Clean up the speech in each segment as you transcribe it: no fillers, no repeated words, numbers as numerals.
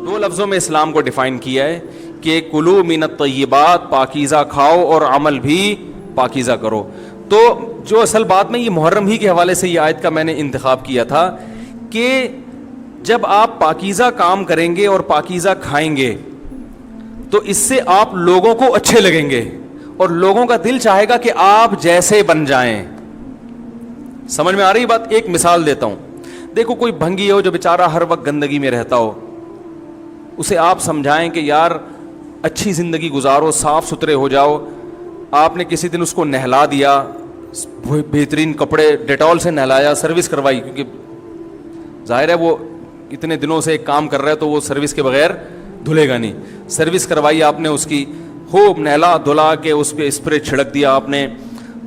دو لفظوں میں اسلام کو ڈیفائن کیا ہے کہ کلو من الطیبات، پاکیزہ کھاؤ اور عمل بھی پاکیزہ کرو. تو جو اصل بات میں یہ محرم ہی کے حوالے سے یہ آیت کا میں نے انتخاب کیا تھا کہ جب آپ پاکیزہ کام کریں گے اور پاکیزہ کھائیں گے تو اس سے آپ لوگوں کو اچھے لگیں گے اور لوگوں کا دل چاہے گا کہ آپ جیسے بن جائیں. سمجھ میں آ رہی بات؟ ایک مثال دیتا ہوں. دیکھو کوئی بھنگی ہو جو بیچارہ ہر وقت گندگی میں رہتا ہو, اسے آپ سمجھائیں کہ یار اچھی زندگی گزارو, صاف ستھرے ہو جاؤ. آپ نے کسی دن اس کو نہلا دیا, بہترین کپڑے ڈیٹول سے نہلایا, سروس کروائی, کیونکہ ظاہر ہے وہ اتنے دنوں سے ایک کام کر رہا ہے تو وہ سروس کے بغیر دھلے گا نہیں. سروس کروائی آپ نے اس کی, خوب نہلا دھلا کے اس پہ اسپرے چھڑک دیا آپ نے,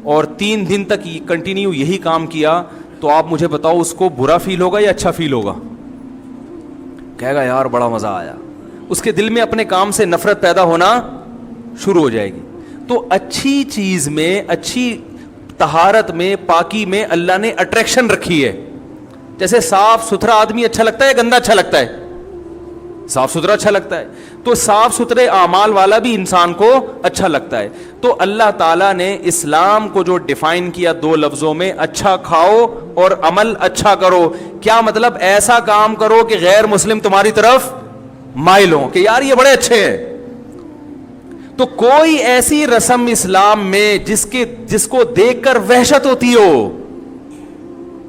اور 3 دن تک کنٹینیو یہی کام کیا, تو آپ مجھے بتاؤ اس کو برا فیل ہوگا یا اچھا فیل ہوگا؟ کہے گا یار بڑا مزہ آیا. اس کے دل میں اپنے کام سے نفرت پیدا ہونا شروع ہو جائے گی. تو اچھی چیز میں, اچھی طہارت میں, پاکی میں اللہ نے اٹریکشن رکھی ہے. جیسے صاف ستھرا آدمی اچھا لگتا ہے, گندا اچھا لگتا ہے؟ صاف ستھرا اچھا لگتا ہے. تو صاف ستھرے اعمال والا بھی انسان کو اچھا لگتا ہے. تو اللہ تعالیٰ نے اسلام کو جو ڈیفائن کیا 2 لفظوں میں, اچھا کھاؤ اور عمل اچھا کرو. کیا مطلب؟ ایسا کام کرو کہ غیر مسلم تمہاری طرف مائل ہوں کہ یار یہ بڑے اچھے ہیں. تو کوئی ایسی رسم اسلام میں جس کو دیکھ کر وحشت ہوتی ہو,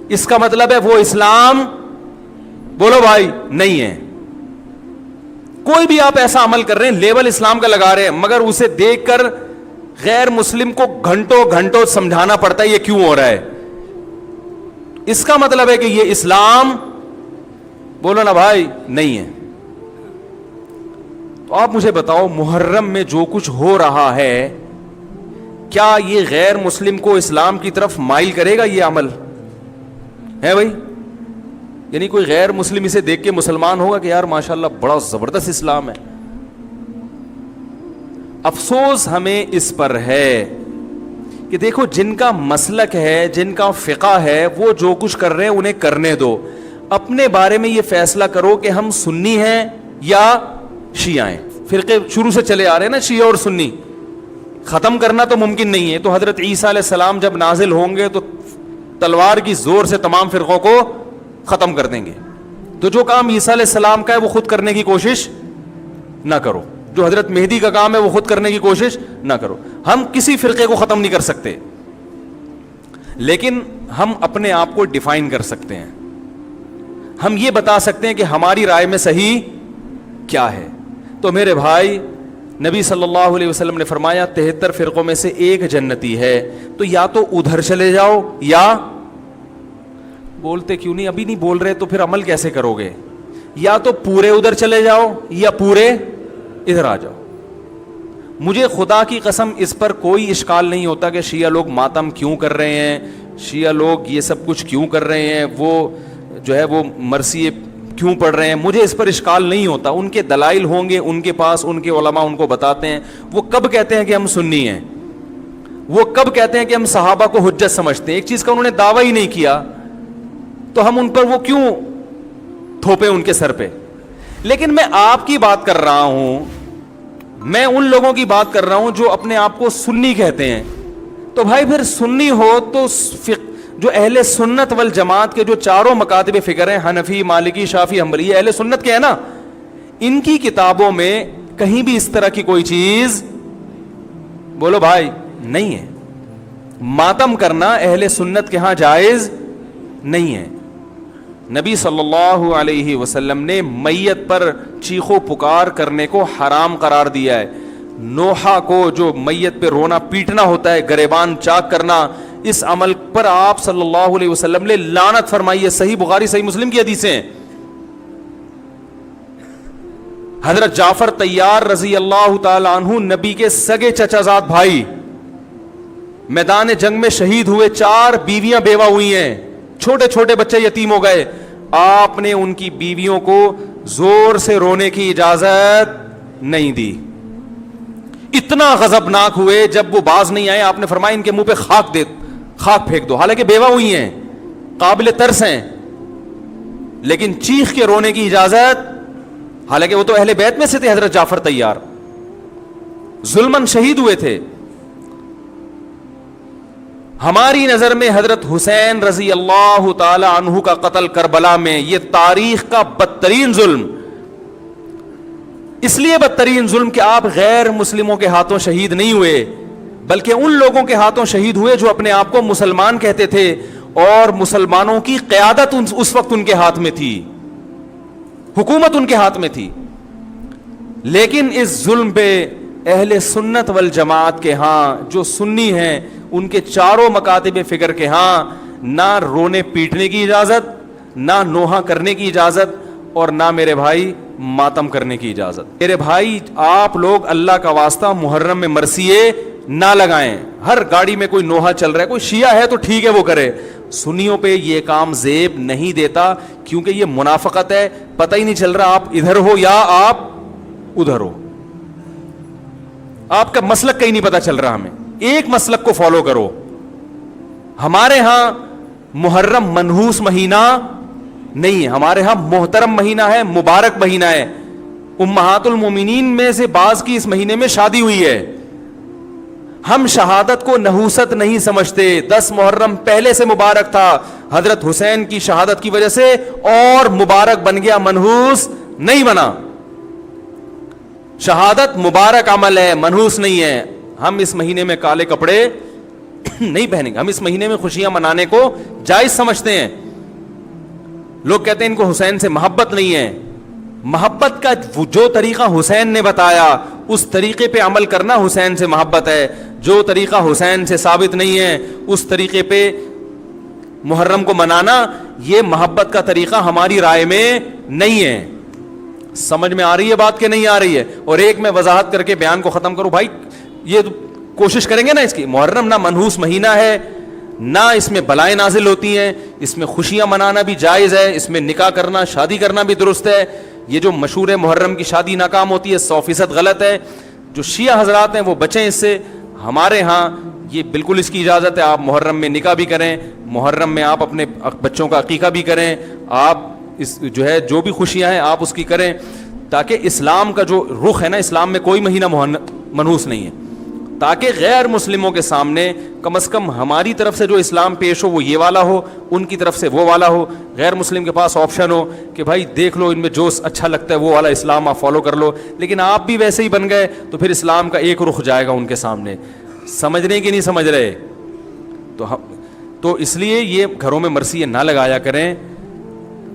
اس کا مطلب ہے وہ اسلام, بولو بھائی, نہیں ہے. کوئی بھی آپ ایسا عمل کر رہے ہیں, لیبل اسلام کا لگا رہے ہیں, مگر اسے دیکھ کر غیر مسلم کو گھنٹوں گھنٹوں سمجھانا پڑتا ہے یہ کیوں ہو رہا ہے, اس کا مطلب ہے کہ یہ اسلام, بولو نا بھائی, نہیں ہے. تو آپ مجھے بتاؤ محرم میں جو کچھ ہو رہا ہے, کیا یہ غیر مسلم کو اسلام کی طرف مائل کرے گا؟ یہ عمل ہے بھائی؟ یعنی کوئی غیر مسلم اسے دیکھ کے مسلمان ہوگا کہ یار ماشاءاللہ بڑا زبردست اسلام ہے؟ افسوس ہمیں اس پر ہے کہ دیکھو جن کا مسلک ہے, جن کا فقہ ہے, وہ جو کچھ کر رہے ہیں انہیں کرنے دو. اپنے بارے میں یہ فیصلہ کرو کہ ہم سنی ہیں یا شیعہ ہیں. فرقے شروع سے چلے آ رہے ہیں نا, شیعہ اور سنی, ختم کرنا تو ممکن نہیں ہے. تو حضرت عیسیٰ علیہ السلام جب نازل ہوں گے تو تلوار کی زور سے تمام فرقوں کو ختم کر دیں گے. تو جو کام عیسیٰ علیہ السلام کا ہے وہ خود کرنے کی کوشش نہ کرو, جو حضرت مہدی کا کام ہے وہ خود کرنے کی کوشش نہ کرو. ہم کسی فرقے کو ختم نہیں کر سکتے, لیکن ہم اپنے آپ کو ڈیفائن کر سکتے ہیں. ہم یہ بتا سکتے ہیں کہ ہماری رائے میں صحیح کیا ہے. تو میرے بھائی, نبی صلی اللہ علیہ وسلم نے فرمایا 73 فرقوں میں سے ایک جنتی ہے, تو یا تو ادھر چلے جاؤ یا, بولتے کیوں نہیں, ابھی نہیں بول رہے تو پھر عمل کیسے کرو گے, یا تو پورے ادھر چلے جاؤ یا پورے ادھر آ جاؤ. مجھے خدا کی قسم اس پر کوئی اشکال نہیں ہوتا کہ شیعہ لوگ ماتم کیوں کر رہے ہیں, شیعہ لوگ یہ سب کچھ کیوں کر رہے ہیں, وہ جو ہے وہ مرثیے کیوں پڑھ رہے ہیں. مجھے اس پر اشکال نہیں ہوتا. ان کے دلائل ہوں گے ان کے پاس, ان کے علماء ان کو بتاتے ہیں. وہ کب کہتے ہیں کہ ہم سنی ہیں, وہ کب کہتے ہیں کہ ہم صحابہ کو حجت سمجھتے ہیں. ایک چیز کا انہوں نے دعویٰ ہی نہیں کیا تو ہم ان پر وہ کیوں تھوپے ان کے سر پہ. لیکن میں آپ کی بات کر رہا ہوں, میں ان لوگوں کی بات کر رہا ہوں جو اپنے آپ کو سنی کہتے ہیں. تو بھائی پھر سنی ہو تو جو اہل سنت والجماعت کے جو چاروں مکاتب فکر ہیں, حنفی, مالکی, شافعی, حنبلی, یہ اہل سنت کے ہیں نا, ان کی کتابوں میں کہیں بھی اس طرح کی کوئی چیز, بولو بھائی, نہیں ہے. ماتم کرنا اہل سنت کے ہاں جائز نہیں ہے. نبی صلی اللہ علیہ وسلم نے میت پر چیخو پکار کرنے کو حرام قرار دیا ہے. نوحہ کو جو میت پہ رونا پیٹنا ہوتا ہے, گریبان چاک کرنا, اس عمل پر آپ صلی اللہ علیہ وسلم نے لعنت فرمائی ہے. صحیح بخاری صحیح مسلم کی حدیثیں ہیں. حضرت جعفر طیار رضی اللہ تعالی عنہ نبی کے سگے چچا زاد بھائی میدان جنگ میں شہید ہوئے. 4 بیویاں بیوہ ہوئی ہیں, چھوٹے چھوٹے بچے یتیم ہو گئے. آپ نے ان کی بیویوں کو زور سے رونے کی اجازت نہیں دی. اتنا غضبناک ہوئے, جب وہ باز نہیں آئے آپ نے فرمایا ان کے منہ پہ خاک پھینک دو. حالانکہ بیوہ ہوئی ہیں, قابل ترس ہیں, لیکن چیخ کے رونے کی اجازت حالانکہ وہ تو اہل بیت میں سے تھے. حضرت جعفر طیار ظلمن شہید ہوئے تھے. ہماری نظر میں حضرت حسین رضی اللہ تعالی عنہ کا قتل کربلا میں یہ تاریخ کا بدترین ظلم, اس لیے بدترین ظلم کہ آپ غیر مسلموں کے ہاتھوں شہید نہیں ہوئے, بلکہ ان لوگوں کے ہاتھوں شہید ہوئے جو اپنے آپ کو مسلمان کہتے تھے, اور مسلمانوں کی قیادت اس وقت ان کے ہاتھ میں تھی, حکومت ان کے ہاتھ میں تھی. لیکن اس ظلم پہ اہل سنت والجماعت کے ہاں جو سنی ہیں ان کے چاروں مکاتب فکر کے ہاں نہ رونے پیٹنے کی اجازت, نہ نوحہ کرنے کی اجازت, اور نہ میرے بھائی ماتم کرنے کی اجازت. میرے بھائی آپ لوگ اللہ کا واسطہ محرم میں مرثیے نہ لگائیں. ہر گاڑی میں کوئی نوحہ چل رہا ہے, کوئی شیعہ ہے تو ٹھیک ہے وہ کرے, سنیوں پہ یہ کام زیب نہیں دیتا, کیونکہ یہ منافقت ہے. پتہ ہی نہیں چل رہا آپ ادھر ہو یا آپ ادھر ہو, آپ کا مسلک کہیں نہیں پتا چل رہا. ہمیں ایک مسلک کو فالو کرو. ہمارے ہاں محرم منحوس مہینہ نہیں ہے, ہمارے ہاں محترم مہینہ ہے, مبارک مہینہ ہے. امہات المومنین میں سے بعض کی اس مہینے میں شادی ہوئی ہے. ہم شہادت کو نحوست نہیں سمجھتے. 10 محرم پہلے سے مبارک تھا, حضرت حسین کی شہادت کی وجہ سے اور مبارک بن گیا, منحوس نہیں بنا. شہادت مبارک عمل ہے, منحوس نہیں ہے. ہم اس مہینے میں کالے کپڑے نہیں پہنیں گے, ہم اس مہینے میں خوشیاں منانے کو جائز سمجھتے ہیں. لوگ کہتے ہیں ان کو حسین سے محبت نہیں ہے. محبت کا جو طریقہ حسین نے بتایا اس طریقے پہ عمل کرنا حسین سے محبت ہے. جو طریقہ حسین سے ثابت نہیں ہے اس طریقے پہ محرم کو منانا یہ محبت کا طریقہ ہماری رائے میں نہیں ہے. سمجھ میں آ رہی ہے بات کہ نہیں آ رہی ہے؟ اور ایک میں وضاحت کر کے بیان کو ختم کروں. بھائی یہ کوشش کریں گے نا اس کی, محرم نہ منحوس مہینہ ہے, نہ اس میں بلائیں نازل ہوتی ہیں, اس میں خوشیاں منانا بھی جائز ہے, اس میں نکاح کرنا شادی کرنا بھی درست ہے. یہ جو مشہور ہے محرم کی شادی ناکام ہوتی ہے 100% غلط ہے. جو شیعہ حضرات ہیں وہ بچیں اس سے. ہمارے ہاں یہ بالکل اس کی اجازت ہے, آپ محرم میں نکاح بھی کریں, محرم میں آپ اپنے بچوں کا عقیقہ بھی کریں, آپ اس جو ہے جو بھی خوشیاں ہیں آپ اس کی کریں, تاکہ اسلام کا جو رخ ہے نا, اسلام میں کوئی مہینہ منحوس نہیں ہے, تاکہ غیر مسلموں کے سامنے کم از کم ہماری طرف سے جو اسلام پیش ہو وہ یہ والا ہو, ان کی طرف سے وہ والا ہو. غیر مسلم کے پاس آپشن ہو کہ بھائی دیکھ لو ان میں جو اچھا لگتا ہے وہ والا اسلام آپ فالو کر لو, لیکن آپ بھی ویسے ہی بن گئے تو پھر اسلام کا ایک رخ جائے گا ان کے سامنے. سمجھنے کی نہیں سمجھ رہے؟ تو اس لیے یہ گھروں میں مرثیے نہ لگایا کریں.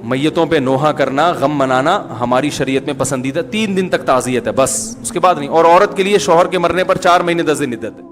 میتوں پہ نوحہ کرنا, غم منانا ہماری شریعت میں پسندیدہ. 3 دن تک تعزیت ہے بس, اس کے بعد نہیں. اور عورت کے لیے شوہر کے مرنے پر 4 مہینے 10 دن عدت ہے.